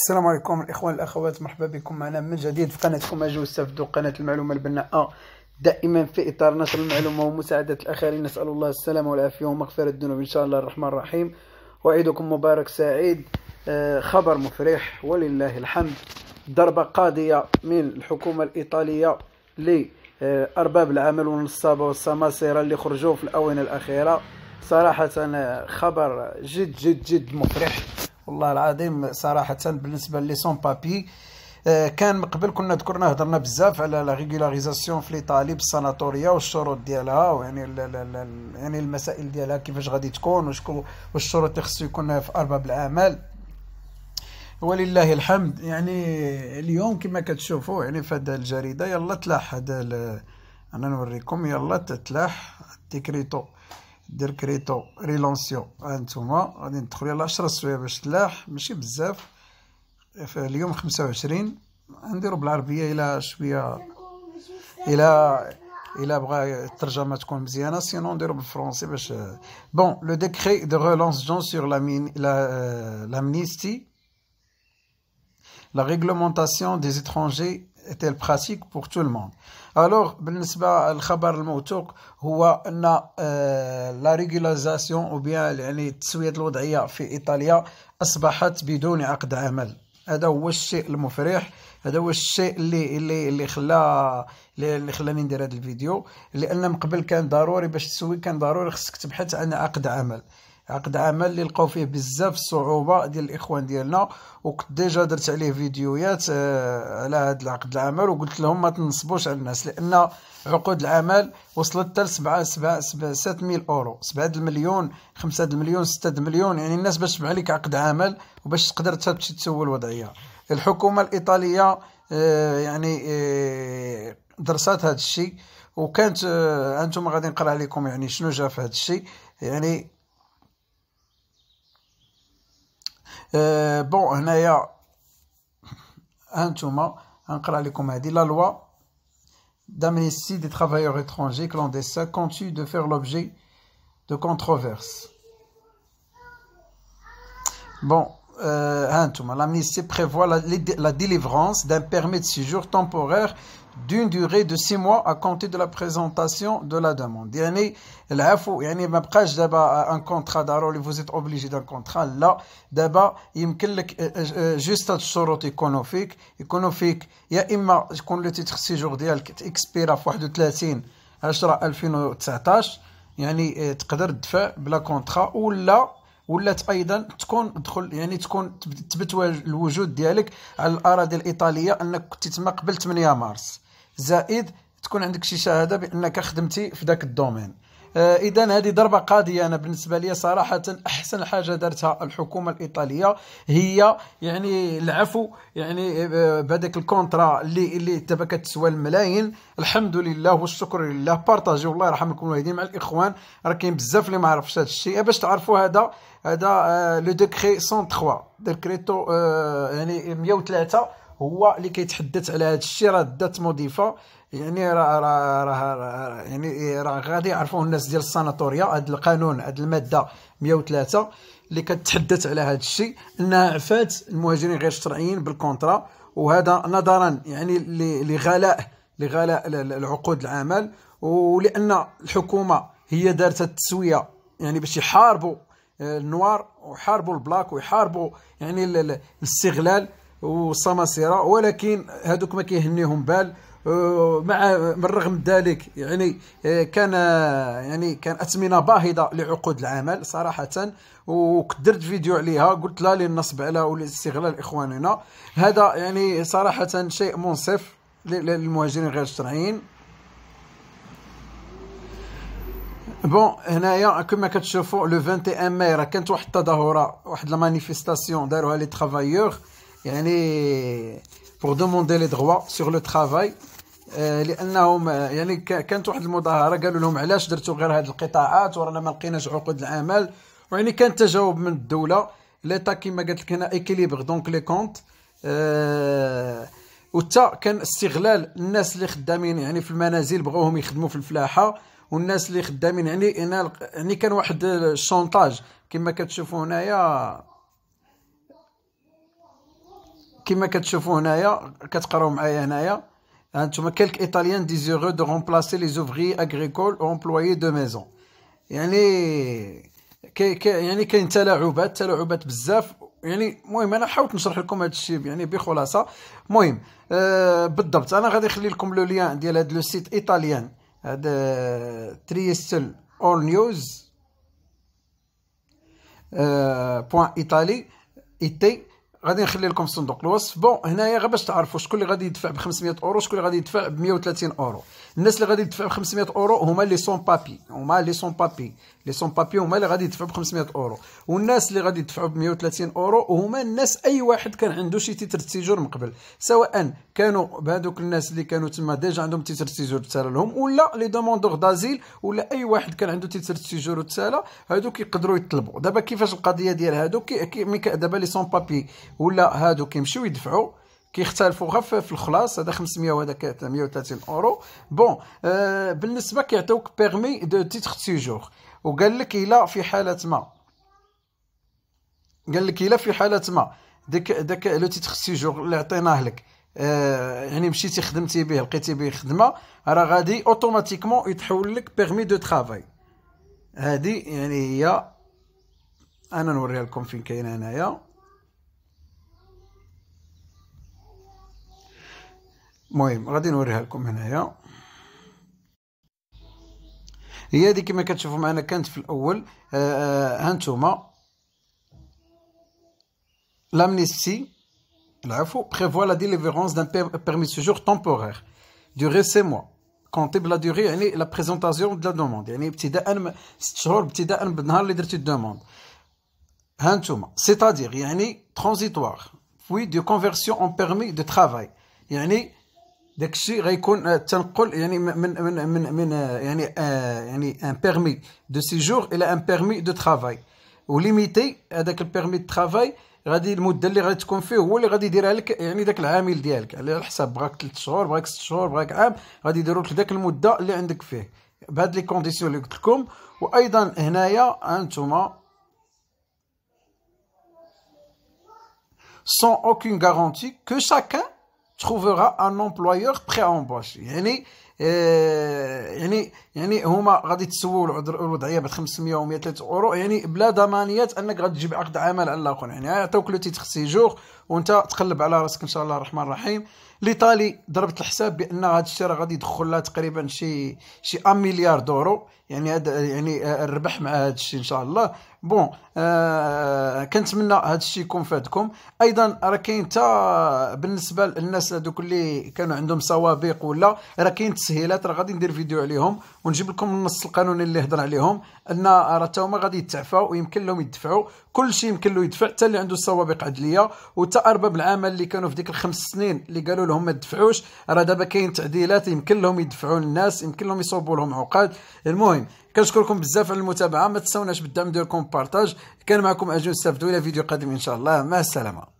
السلام عليكم الإخوان الأخوات، مرحبا بكم معنا من جديد في قناتكم أجو استفدوا، قناة المعلومة البناءة، دائما في إطار نشر المعلومة ومساعدة الآخرين. نسأل الله السلامة والعافية ومغفرة الذنوب إن شاء الله الرحمن الرحيم. وعيدكم مبارك سعيد. خبر مفرح ولله الحمد، ضربة قاضية من الحكومة الإيطالية لأرباب العمل والنصابة والسماسرة اللي خرجوا في الآونة الأخيرة. صراحة خبر جد جد جد مفرح والله العظيم. صراحة بالنسبة لي سون بابي، كان من قبل كنا ذكرنا هضرنا بزاف على لا ريغولاريزاسيون في الايطالي بالساناتوريا والشروط ديالها، ويعني يعني المسائل ديالها كيفاش غادي تكون، والشروط اللي خصو يكون في ارباب الاعمال. ولله الحمد. يعني اليوم كما كتشوفوا يعني في هذه الجريده يلا تلاح هذا انا نوريكم، يلا تتلاح ديكريتو ديركريتو ريلونسيو. هانتوما غادي ندخلوا يلا 10 سوايع باش تلاح، ماشي بزاف. اليوم 25 نديرو بالعربيه الى شويه، الى بغى الترجمه تكون مزيانه، سينون نديرو بالفرنسي باش بون. لو ديكري دو ريلونس جون سور l'amnistie, la réglementation des étrangers est-elle pratique pour tout le monde. Alors بالنسبه للخبر الموثوق هو ان لا ريغولاريزاسيون او بيان يعني التسويه الوضعيه في ايطاليا اصبحت بدون عقد عمل. هذا هو الشيء المفرح، هذا هو الشيء اللي خلاني ندير هذا الفيديو. لان من قبل كان ضروري باش تسوي، كان ضروري خصك تبحث عن عقد عمل، عقد عمل اللي لقاو فيه بزاف الصعوبه ديال الاخوان ديالنا. وكنت ديجا درت عليه فيديوهات على هذا العقد العمل، وقلت لهم ما تنصبوش على الناس، لان عقود العمل وصلت حتى 700 اورو، 7 المليون، 5 المليون، 6 المليون. يعني الناس باش تبع لك عقد عمل وباش تقدر تمشي تسوي الوضعيه. الحكومه الايطاليه يعني درست هذا الشيء، وكانت انتم غادي نقرا عليكم يعني شنو جا في هذا الشيء. يعني بون هنايا هانتوما غنقرا لكم هذه لا لوا d'amnistie des travailleurs étrangers clandestins continue de faire l'objet de controverses. Bon, l'amnistie prévoit la délivrance d'un permis de séjour temporaire d'une durée de 6 mois à compter de la présentation de la demande. يعني العفو، يعني ما بقاش دابا ان كونترا ضروري vous êtes obligé d'un contrat. لا، دابا يمكن لك جوست هاد الشروط يكونوا فيك يا اما يكون لو تيتر سيجور ديالك اكسبيرا في 31/10/2019، يعني تقدر تدفع بلا كونترا، ولا ايضا تكون دخل، يعني تكون تثبت الوجود ديالك على الاراضي الايطاليه انك كنت تما قبل 8 مارس، زائد تكون عندك شي شهاده بانك خدمتي في ذاك الدومين. اذا هذه ضربه قاضيه. انا بالنسبه لي صراحه احسن حاجه دارتها الحكومه الايطاليه هي يعني العفو، يعني بهذاك الكونترا اللي دابا كتسوى الملايين. الحمد لله والشكر لله. بارطاجي والله يرحم لكم الوالدين مع الاخوان، راه كاين بزاف اللي ما عرفش هذا الشيء. باش تعرفوا هذا لو ديكري 103 ديكريتو يعني 103 هو اللي كيتحدث على هذا الشيء. راه دات مضيفه، يعني راه غادي يعرفوه الناس ديال الساناتوريا. هذا القانون، هذه الماده 103 اللي كتحدث على هذا الشيء، انها عفات المهاجرين غير الشرعيين بالكونترا. وهذا نظرا يعني لغلاء العقود العمل، ولان الحكومه هي دارت التسويه يعني باش يحاربوا النوار ويحاربوا البلاك ويحاربوا يعني الاستغلال والسماسرة. ولكن هذوك ما كيهنيهم بال. من رغم ذلك يعني كان اثمنه باهظه لعقود العمل صراحه. وكدرت فيديو عليها، قلت لا للنصب على والاستغلال اخواننا. هذا يعني صراحه شيء منصف للمهاجرين غير الشرعيين. بون هنايا كما كتشوفوا لو 21 ماي راه كانت واحد التظاهره، واحد لا مانيفيستاسيون داروها لي ترافايور، يعني pour demander les droits sur le travail. لانهم يعني كانت واحد المظاهره قالوا لهم علاش درتوا غير هذه القطاعات ورانا ما لقيناش عقود العمل. ويعني كان تجاوب من الدوله ليتا كما قالت لك هنا ايكيليبر دونك لي كونت. وتا كان استغلال الناس اللي خدامين يعني في المنازل، بغاوهم يخدموا في الفلاحه، والناس اللي خدامين يعني كان واحد الشونطاج كما كتشوفوا هنايا. كما كتشوفوا هنايا كتقراو معايا هنايا هانتوما كالك ايطاليان ديزيرو دو رومبلاسي لي زوفري اغريكول او امبلويي دو ميزون. يعني يعني كاين تلاعبات بزاف. يعني المهم انا حاولت نشرح لكم هذا الشيء يعني بخلاصه. المهم بالضبط انا غادي نخلي لكم لو ليان ديال هذا لو سيت ايطاليان، هذا تريستل اول نيوز بوان ايطالي ايتي. غادي نخلي لكم في صندوق الوصف. بون هنايا غير باش تعرفوا شكون اللي غادي يدفع ب 500 اورو، شكون اللي غادي يدفع ب 130 اورو. الناس اللي غادي يدفع ب 500 اورو هما لي سون بابي، لي سون بابي هما اللي غادي يدفعوا ب 500 اورو. والناس اللي غادي يدفعوا ب 130 اورو هما الناس اي واحد كان عنده شي تيتر سيجور من قبل، سواء كانوا بهذوك الناس اللي كانوا تما ديجا عندهم تيتر سيجور تسالى لهم، ولا لي دوموندور دازيل، ولا اي واحد كان عنده تيتر سيجور تسالى. هادوك يقدروا يطلبوا. دابا كيفاش القضيه ديال هادوك؟ دابا لي سون بابي ولا هادو كيمشيو يدفعوا، كيختلفوا غير في الخلاص. هذا 500 وهذا 130 اورو. بون بالنسبه كيعطيوك بيرمي دو تيتر سيجور. وقال لك الا في حاله ما، داك لو تيتر سيجور اللي عطيناه لك يعني مشيتي خدمتي به لقيتي به خدمه، راه غادي اوتوماتيكمون يتحول لك بيرمي دو ترافاي. هذه يعني هي، انا نوريها لكم فين كاينه هنايا. المهم غادي نوريها لكم هنايا. هي هذه كما كتشوفوا معنا كانت في الاول. هانتوما l'amnistie, العفو، prévoit la délivrance d'un permis de séjour temporaire durée 6 mois comptée بلا durée يعني la présentation de la demande، يعني ابتداء 6 شهور ابتداء بالنهار اللي درتي الدوموند. هانتوما c'est-à-dire يعني transitoire puis de conversion en permis de travail، يعني داكشي غيكون تنقل يعني من يعني ان بيرمي دو سيجور الى ان بيرمي دو ترافاي. وليميتي هذاك البيرمي دو ترافاي غادي المده اللي غادي تكون فيه هو اللي غادي يديرها لك، يعني داك العامل ديالك على حساب بغاك 3 شهور بغاك 6 شهور بغاك عام، غادي يديروا لك داك المده اللي عندك فيه بهاد لي كونديسيون اللي قلت لكم. وايضا هنايا انتما sans aucune garantie que chacun trouvera un employeur prêt à embaucher. يعني هما غادي تسولوا الوضعيه ب 500 و 130 اورو، يعني بلا ضمانيات انك غادي تجيب عقد عمل على الاخر. يعني عطاوك لو تيتر سيجور وانت تقلب على راسك ان شاء الله الرحمن الرحيم. ليطالي ضربت الحساب بان هذا الشيء راه غادي يدخل لها تقريبا شي 1 مليار دورو، يعني هذا يعني الربح مع هذا الشيء ان شاء الله. بون كنتمنى هذا الشيء يكون فادكم. ايضا راه كاين حتى بالنسبه للناس هذوك اللي كانوا عندهم سوابق ولا راه كاين تسهيلات، راه غادي ندير فيديو عليهم ونجيب لكم النص القانوني اللي هضر عليهم، ان راه تا هما غادي يتعفاو ويمكن لهم يدفعوا كل شيء، يمكن له يدفع حتى اللي عنده السوابق عدليه وحتى ارباب العمل اللي كانوا في ديك ال5 سنين اللي قالوا لهم ما تدفعوش. راه دابا كاين تعديلات يمكن لهم يدفعوا للناس، يمكن لهم يصوبوا لهم عقاد. المهم كنشكركم بزاف على المتابعه، ما تنساوناش بالدعم ديالكم بارطاج. كان معكم اجون السافدو، الى فيديو قادم ان شاء الله، مع السلامه.